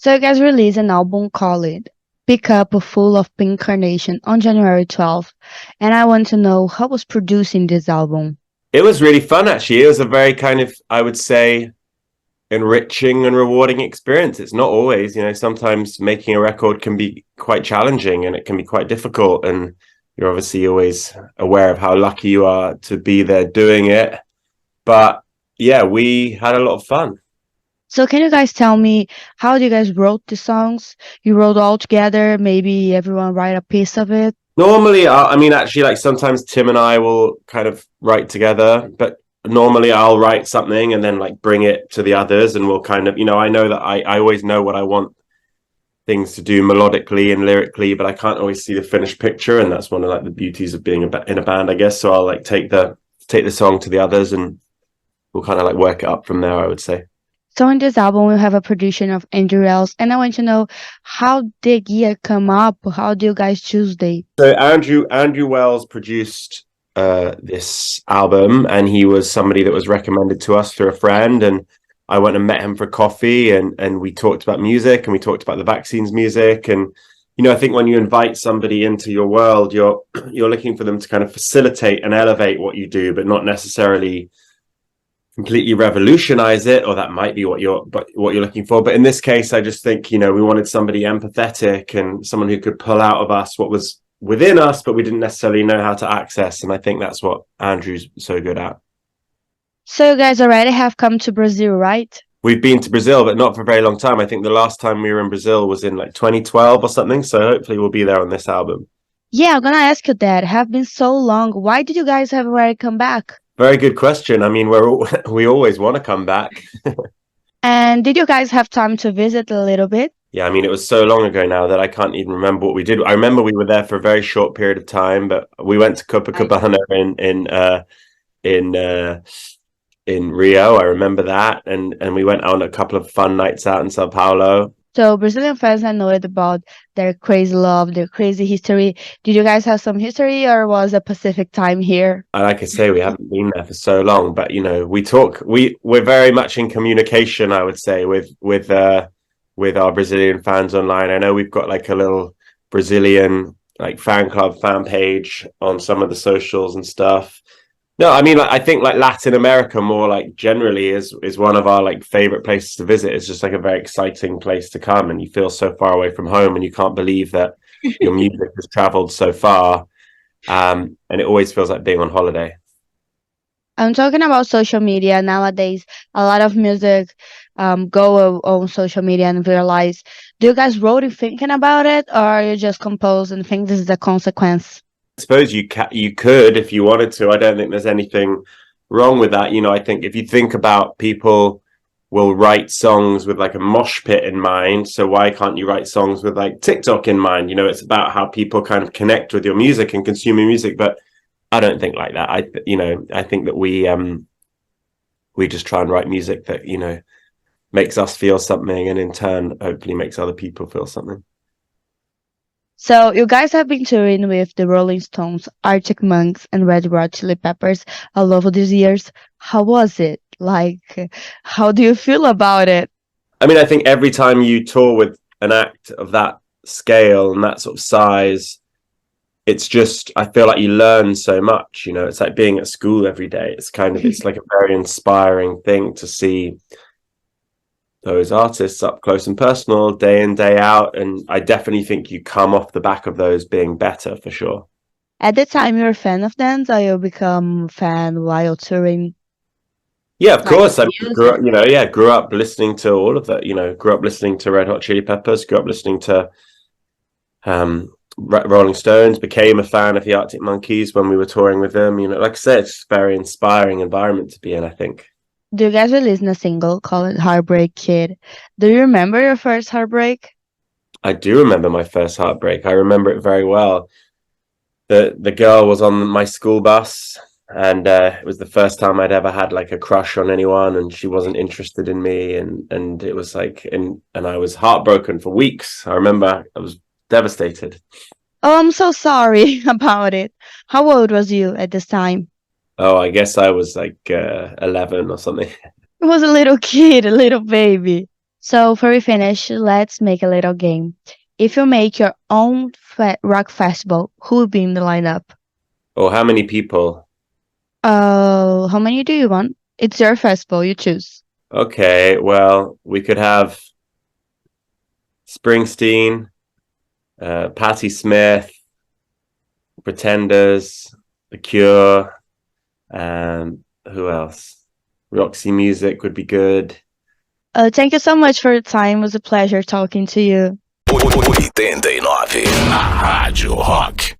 So you guys released an album called Pick Up a Full of Pink Carnation on January 12th. And I want to know how was producing this album? It was really fun, actually. It was a very kind of, I would say, enriching and rewarding experience. It's not always, sometimes making a record can be quite challenging and it can be quite difficult. And you're obviously always aware of how lucky you are to be there doing it. But yeah, we had a lot of fun. So can you guys tell me how you guys wrote the songs? You wrote all together, maybe everyone write a piece of it? Normally, actually, like sometimes Tim and I will kind of write together, but normally I'll write something and then like bring it to the others and we'll kind of, I know that I always know what I want things to do melodically and lyrically, but I can't always see the finished picture. And that's one of like the beauties of being in a band, I guess. So I'll like take the song to the others and we'll kind of like work it up from there, I would say. So in this album, we have a production of Andrew Wells, and I want to know how did year come up? How do you guys choose the? So Andrew Wells produced this album, and he was somebody that was recommended to us through a friend. And I went and met him for coffee, and we talked about music, and we talked about the Vaccines music. And I think when you invite somebody into your world, you're looking for them to kind of facilitate and elevate what you do, but not necessarily completely revolutionize it, or that might be what you're looking for. But in this case, I just think we wanted somebody empathetic and someone who could pull out of us what was within us, but we didn't necessarily know how to access. And I think that's what Andrew's so good at. So you guys already have come to Brazil, right? We've been to Brazil, but not for a very long time. I think the last time we were in Brazil was in like 2012 or something. So hopefully we'll be there on this album. Yeah, I'm gonna ask you that. Have been so long. Why did you guys have already come back? Very good question. I mean, we always want to come back. And did you guys have time to visit a little bit? Yeah, I mean, it was so long ago now that I can't even remember what we did. I remember we were there for a very short period of time, but we went to Copacabana in Rio. I remember that, and we went on a couple of fun nights out in Sao Paulo. So Brazilian fans, I know it about their crazy love, their crazy history. Did you guys have some history, or was a Pacific time here? Like I say, we haven't been there for so long, but we talk. We're very much in communication, I would say, with our Brazilian fans online. I know we've got like a little Brazilian like fan club, fan page on some of the socials and stuff. No, I mean, like, I think like Latin America more like generally is one of our like favorite places to visit. It's just like a very exciting place to come, and you feel so far away from home, and you can't believe that your music has traveled so far. And it always feels like being on holiday. I'm talking about social media nowadays. A lot of music go on social media and realize. Do you guys wrote it thinking about it, or you just compose and think this is a consequence? I suppose you could if you wanted to. I don't think there's anything wrong with that. I think if you think about people will write songs with like a mosh pit in mind. So why can't you write songs with like TikTok in mind? It's about how people kind of connect with your music and consume your music. But I don't think like that. I think that we just try and write music that, makes us feel something, and in turn, hopefully makes other people feel something. So you guys have been touring with the Rolling Stones, Arctic Monkeys, and Red Hot Chili Peppers all over these years. How was it? Like, how do you feel about it? I mean, I think every time you tour with an act of that scale and that sort of size, it's just, I feel like you learn so much. It's like being at school every day. It's like a very inspiring thing to see those artists up close and personal day in, day out. And I definitely think you come off the back of those being better for sure. At the time, you're a fan of them, or you become fan while touring? Yeah, of Like course. I music? grew up listening to all of that. Grew up listening to Red Hot Chili Peppers, grew up listening to Rolling Stones, became a fan of the Arctic Monkeys when we were touring with them. Like I said, it's a very inspiring environment to be in, I think. Do you guys release a single called Heartbreak Kid? Do you remember your first heartbreak? I do remember my first heartbreak. I remember it very well. The girl was on my school bus, and it was the first time I'd ever had like a crush on anyone, and she wasn't interested in me, and it was like, and I was heartbroken for weeks. I remember I was devastated. Oh, I'm so sorry about it. How old was you at this time? Oh, I guess I was like 11 or something. I was a little kid, a little baby. So for we finish, let's make a little game. If you make your own rock festival, who will be in the lineup? Or how many people? How many do you want? It's your festival, you choose. Okay, well, we could have Springsteen, Patti Smith, Pretenders, The Cure, who else? Roxy Music would be good. Thank you so much for your time. It was a pleasure talking to you. 89 na Rádio Rock.